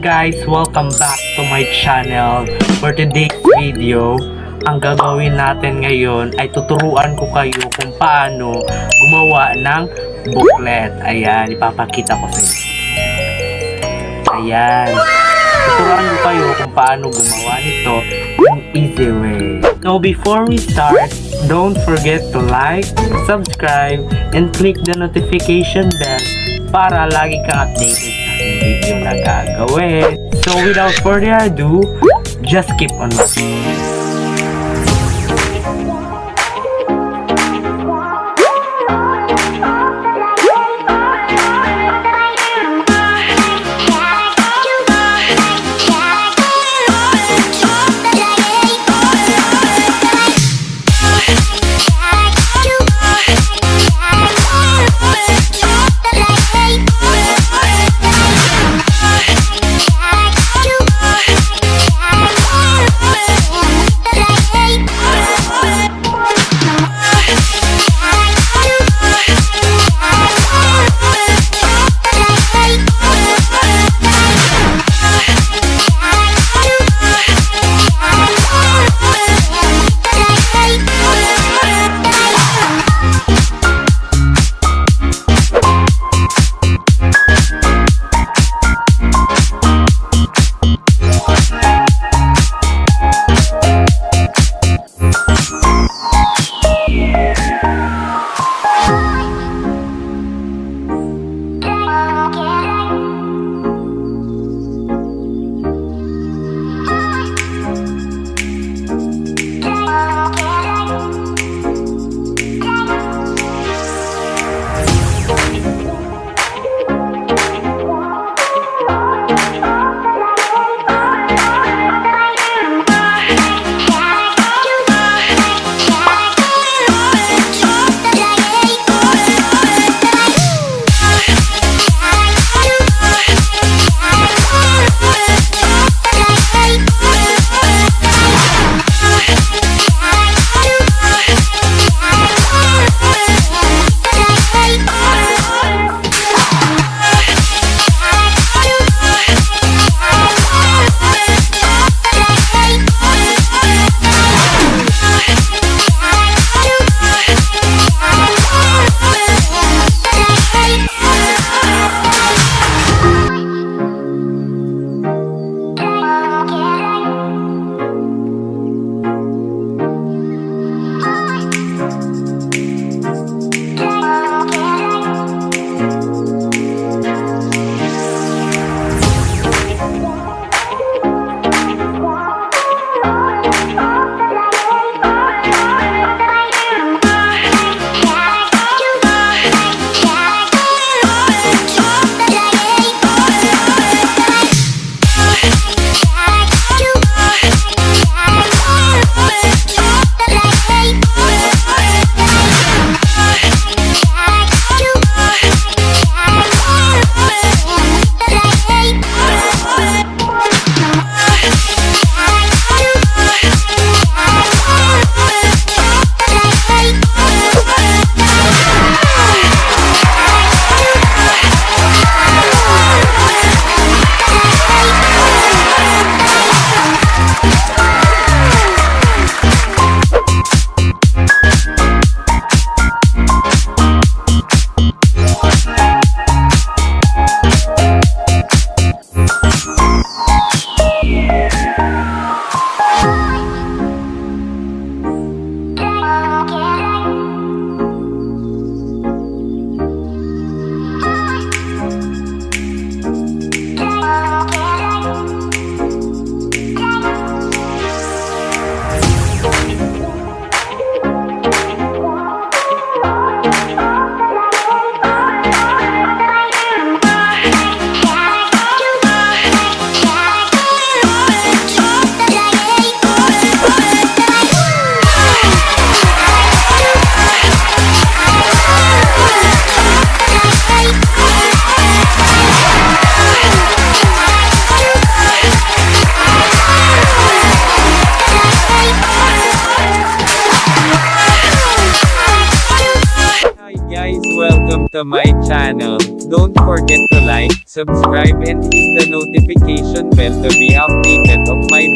guys! Welcome back to my channel. For today's video, ang gagawin natin ngayon ay tuturuan ko kayo kung paano gumawa ng booklet. Ayan, ipapakita ko sa inyo. Ayan. Tuturuan ko kayo kung paano gumawa nito yung easy way. So before we start, don't forget to like, subscribe, and click the notification bell para lagi kang updated sa aking video na gagawin. So without further ado, just keep on watching. Welcome to my channel. Don't forget to like, subscribe and hit the notification bell to be updated of my